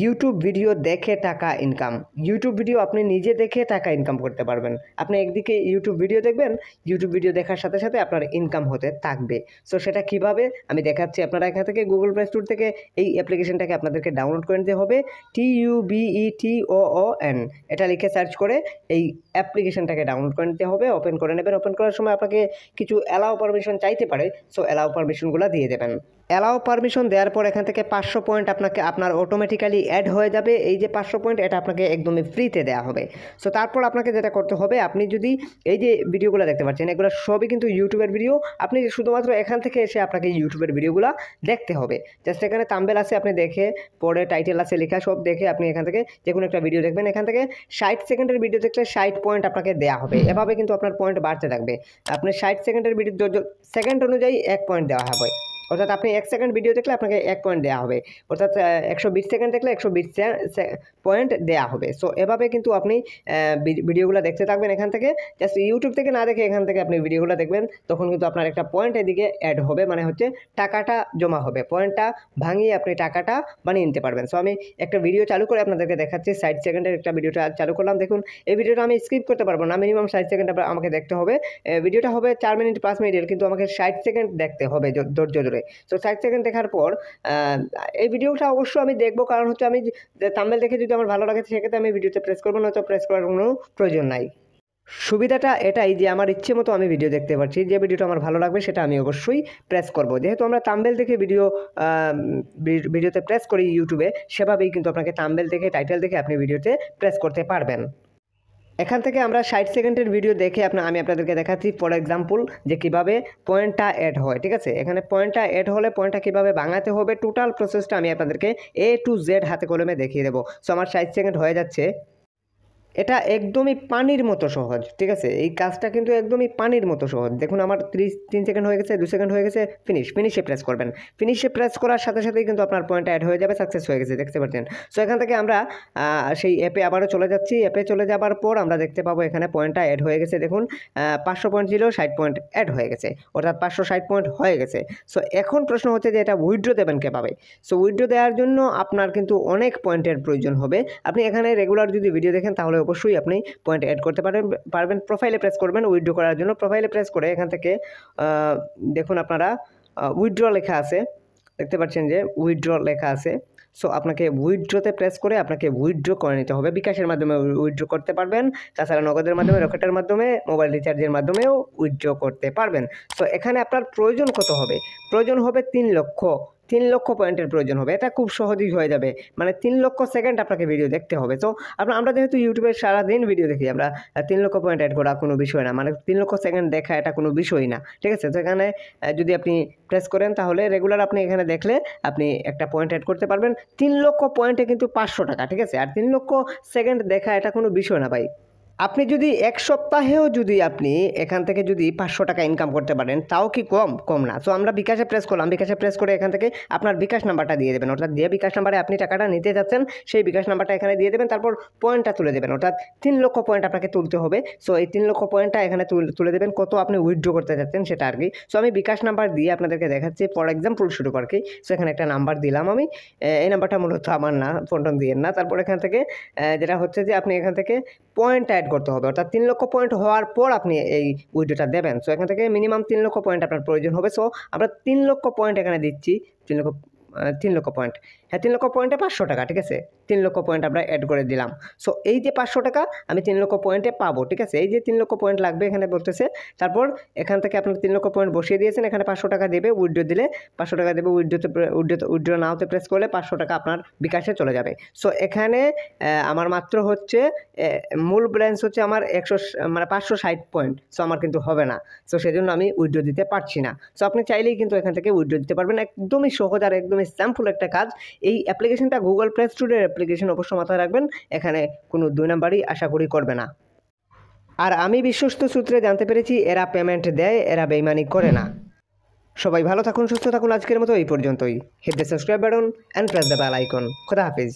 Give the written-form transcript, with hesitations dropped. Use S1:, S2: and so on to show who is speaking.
S1: YouTube video দেখে টাকা income. YouTube video আপনি নিজে দেখে টাকা ইনকাম করতে পারবেন। আপনি একদিকে ইউটিউব ভিডিও দেখবেন, ইউটিউব ভিডিও দেখার সাথে সাথে আপনার ইনকাম হতে থাকবে। সো সেটা কিভাবে আমি দেখাচ্ছি। আপনারা এখান থেকে গুগল প্লে স্টোর থেকে এই অ্যাপ্লিকেশনটাকে আপনাদেরকে ডাউনলোড করে নিতে হবে। TUBETOON এটা লিখে সার্চ করে এই অ্যাপ্লিকেশনটাকে ডাউনলোড করে নিতে হবে। ওপেন করে নেবেন। ওপেন করার সময় আপনাকে কিছু অ্যালাউ পারমিশন চাইতে পারে। সো অ্যালাউ পারমিশনগুলো দিয়ে দেবেন। অ্যালাউ পারমিশন দেওয়ার পর এখান থেকে 500 পয়েন্ট আপনার অটোমেটিক্যালি অ্যাড হয়ে যাবে। এই যে 500 পয়েন্ট এটা আপনাকে একদমই ফ্রিতে দেওয়া হবে। সো তারপর আপনাকে যেটা করতে হবে, আপনি যদি এই যে ভিডিওগুলো দেখতে পাচ্ছেন এগুলো সবই কিন্তু ইউটিউবের ভিডিও। আপনি শুধুমাত্র এখান থেকে এসে আপনাকে ইউটিউবের ভিডিওগুলো দেখতে হবে। জাস্ট এখানে থাম্বনেল আছে, আপনি দেখে পরে টাইটেল আছে লেখা, সব দেখে আপনি এখান থেকে যে কোনো একটা ভিডিও দেখবেন। এখান থেকে 60 সেকেন্ডের ভিডিও দেখলে 60 পয়েন্ট আপনাকে দেওয়া হবে। এভাবে কিন্তু আপনার পয়েন্ট বাড়তে থাকবে। আপনি 60 সেকেন্ডের ভিডিও সেকেন্ড অনুযায়ী 1 পয়েন্ট দেওয়া হবে। অর্থাৎ আপনি 1 সেকেন্ড ভিডিও দেখলে আপনাকে 1 পয়েন্ট দেওয়া হবে। অর্থাৎ 120 সেকেন্ড দেখলে 120 পয়েন্ট দেওয়া হবে। সো এভাবে কিন্তু আপনি ভিডিওগুলো দেখতে থাকবেন। এখান থেকে জাস্ট ইউটিউব থেকে না দেখে এখান থেকে আপনি ভিডিওগুলো দেখবেন, তখন কিন্তু আপনার একটা পয়েন্ট এদিকে অ্যাড হবে, মানে হচ্ছে টাকাটা জমা হবে। পয়েন্টটা ভাঙিয়ে আপনি টাকাটা বানিয়ে নিতে পারবেন। সো আমি একটা ভিডিও চালু করে আপনাদেরকে দেখাচ্ছি। 60 সেকেন্ডের একটা ভিডিওটা চালু করলাম। দেখুন এই ভিডিওটা আমি স্কিপ করতে পারবো না, মিনিমাম 60 সেকেন্ড আমাকে দেখতে হবে। ভিডিওটা হবে 4 মিনিট 5 মিনিটের, কিন্তু আমাকে 60 সেকেন্ড দেখতে হবে ধৈর্য ধরে। সো 60 সেকেন্ড দেখার পর এই ভিডিওটা অবশ্যই আমি দেখবো, কারণ হচ্ছে আমি থাম্বনেল দেখে যদি আমার ভালো লাগে সেক্ষেত্রে আমি ভিডিওতে প্রেস করবো, নয়তো প্রেস করার কোনো প্রয়োজন নাই। সুবিধাটা এটাই যে আমার ইচ্ছে মতো আমি ভিডিও দেখতে পাচ্ছি। যে ভিডিওটা আমার ভালো লাগবে সেটা আমি অবশ্যই প্রেস করব। যেহেতু আমরা থাম্বনেল দেখে ভিডিওতে প্রেস করি ইউটিউবে, সেভাবেই কিন্তু আপনাকে থাম্বনেল দেখে টাইটেল দেখে আপনি ভিডিওতে প্রেস করতে পারবেন। এখান থেকে আমরা 60 সেকেন্ডের ভিডিও দেখে আমি আপনাদেরকে দেখাচ্ছি ফর এক্সাম্পল যে কীভাবে পয়েন্টটা অ্যাড হয়। ঠিক আছে, এখানে পয়েন্টটা অ্যাড হলে পয়েন্টটা কীভাবে ভাঙাতে হবে টোটাল প্রসেসটা আমি আপনাদেরকে A to Z হাতে কলমে দেখিয়ে দেবো। সো আমার 60 সেকেন্ড হয়ে যাচ্ছে। এটা একদমই পানির মতো সহজ। ঠিক আছে, এই কাজটা কিন্তু একদমই পানির মতো সহজ। দেখুন আমার 3 সেকেন্ড হয়ে গেছে, 2 সেকেন্ড হয়ে গেছে, ফিনিশে প্রেস করবেন। ফিনিশে প্রেস করার সাথে সাথেই কিন্তু আপনার পয়েন্ট অ্যাড হয়ে যাবে, সাকসেস হয়ে গেছে, দেখতে পাচ্ছেন। সো এখান থেকে আমরা সেই অ্যাপে আবারও চলে যাচ্ছি। অ্যাপে চলে যাবার পর আমরা দেখতে পাবো এখানে পয়েন্টটা অ্যাড হয়ে গেছে। দেখুন 500 পয়েন্ট ছিল, 60 পয়েন্ট অ্যাড হয়ে গেছে, অর্থাৎ 560 পয়েন্ট হয়ে গেছে। সো এখন প্রশ্ন হচ্ছে যে এটা উইথড্র দেবেন কীভাবে। সো উইথড্র দেওয়ার জন্য আপনার কিন্তু অনেক পয়েন্টের প্রয়োজন হবে। আপনি এখানে রেগুলার যদি ভিডিও দেখেন তাহলে অবশ্যই আপনি পয়েন্ট অ্যাড করতে পারবেন। প্রোফাইলে প্রেস করবেন উইথড্র করার জন্য। প্রোফাইলে প্রেস করে এখান থেকে দেখুন আপনারা উইথড্র লেখা আছে, দেখতে পাচ্ছেন যে উইথড্র লেখা আছে। সো আপনাকে উইথড্রতে প্রেস করে আপনাকে উইথড্র করে নিতে হবে। বিকাশের মাধ্যমে উইথড্র করতে পারবেন, তাছাড়া নগদের মাধ্যমে, রকেটের মাধ্যমে, মোবাইল রিচার্জের মাধ্যমেও উইথড্র করতে পারবেন। সো এখানে আপনার প্রয়োজন কত হবে? প্রয়োজন হবে 3 লক্ষ পয়েন্টের প্রয়োজন হবে। এটা খুব সহজেই হয়ে যাবে, মানে 3 লক্ষ সেকেন্ড আপনাকে ভিডিও দেখতে হবে। তো আমরা যেহেতু ইউটিউবে সারাদিন ভিডিও দেখি, আমরা 3 লক্ষ পয়েন্ট অ্যাড করা কোনো বিষয় না, মানে 3 লক্ষ সেকেন্ড দেখা এটা কোনো বিষয় না। ঠিক আছে, তো এখানে যদি আপনি প্রেস করেন তাহলে রেগুলার আপনি এখানে দেখলে আপনি একটা পয়েন্ট অ্যাড করতে পারবেন। 3 লক্ষ পয়েন্টে কিন্তু 500 টাকা। ঠিক আছে, আর 3 লক্ষ সেকেন্ড দেখা এটা কোনো বিষয় না ভাই। আপনি যদি 1 সপ্তাহেও যদি আপনি এখান থেকে যদি 500 টাকা ইনকাম করতে পারেন, তাও কি কম না। সো আমরা বিকাশে প্রেস করলাম। বিকাশে প্রেস করে এখান থেকে আপনার বিকাশ নাম্বারটা দিয়ে দেবেন, অর্থাৎ যে বিকাশ নাম্বারে আপনি টাকাটা নিতে যাচ্ছেন সেই বিকাশ নাম্বারটা এখানে দিয়ে দেবেন। তারপর পয়েন্টটা তুলে দেবেন, অর্থাৎ 3 লক্ষ পয়েন্ট আপনাকে তুলতে হবে। সো এই 3 লক্ষ পয়েন্টটা এখানে তুলে দেবেন, কত আপনি উইথড্র করতে যাচ্ছেন সেটা আর কি। সো আমি বিকাশ নাম্বার দিয়ে আপনাদেরকে দেখাচ্ছি ফর এক্সাম্পল শুরু আর কি। সো এখানে একটা নাম্বার দিলাম আমি। এই নাম্বারটা মূলত আমার না, ফোনটোন দিয়ে না। তারপর এখান থেকে যেটা হচ্ছে যে আপনি এখান থেকে পয়েন্ট অ্যাড করতে হবে, অর্থাৎ 3 লক্ষ পয়েন্ট হওয়ার পর আপনি এই উইথড্রটা দেবেন। সো এখান থেকে মিনিমাম 3 লক্ষ পয়েন্ট আপনার প্রয়োজন হবে। সো আমরা 3 লক্ষ পয়েন্ট এখানে দিচ্ছি। 3 লক্ষ পয়েন্ট, হ্যাঁ 3 লক্ষ পয়েন্টে 500 টাকা। ঠিক আছে, 3 লক্ষ পয়েন্ট আমরা অ্যাড করে দিলাম। সো এই যে 500 টাকা আমি 3 লক্ষ পয়েন্টে পাবো। ঠিক আছে, এই যে 3 লক্ষ পয়েন্ট লাগবে এখানে বলতেছে। তারপর এখান থেকে আপনার 3 লক্ষ পয়েন্ট বসিয়ে দিয়েছেন, এখানে 500 টাকা দেবে। উইথড্র দিলে 500 টাকা দেবে। উইথড্র নাওতে প্রেস করলে 500 টাকা আপনার বিকাশে চলে যাবে। সো এখানে আমার মাত্র হচ্ছে মূল ব্যালেন্স হচ্ছে আমার 560 পয়েন্ট। সো আমার কিন্তু হবে না, সো সেজন্য আমি উইথড্র দিতে পারছি না। সো আপনি চাইলেই কিন্তু এখান থেকে উইথড্র দিতে পারবেন। একদমই সহজ আর একদমই সিম্পল একটা কাজ। এই অ্যাপ্লিকেশনটা গুগল প্লে স্টোরের অ্যাপ্লিকেশন, অবশ্য মাথায় রাখবেন এখানে কোনো 2 নাম্বারই আশা করি করবে না। আর আমি বিশ্বস্ত সূত্রে জানতে পেরেছি এরা পেমেন্ট দেয়, এরা বেইমানি করে না। সবাই ভালো থাকুন, সুস্থ থাকুন। আজকের মতো এই পর্যন্তই। Hit the subscribe button and press the bell icon. খোদা হাফিজ।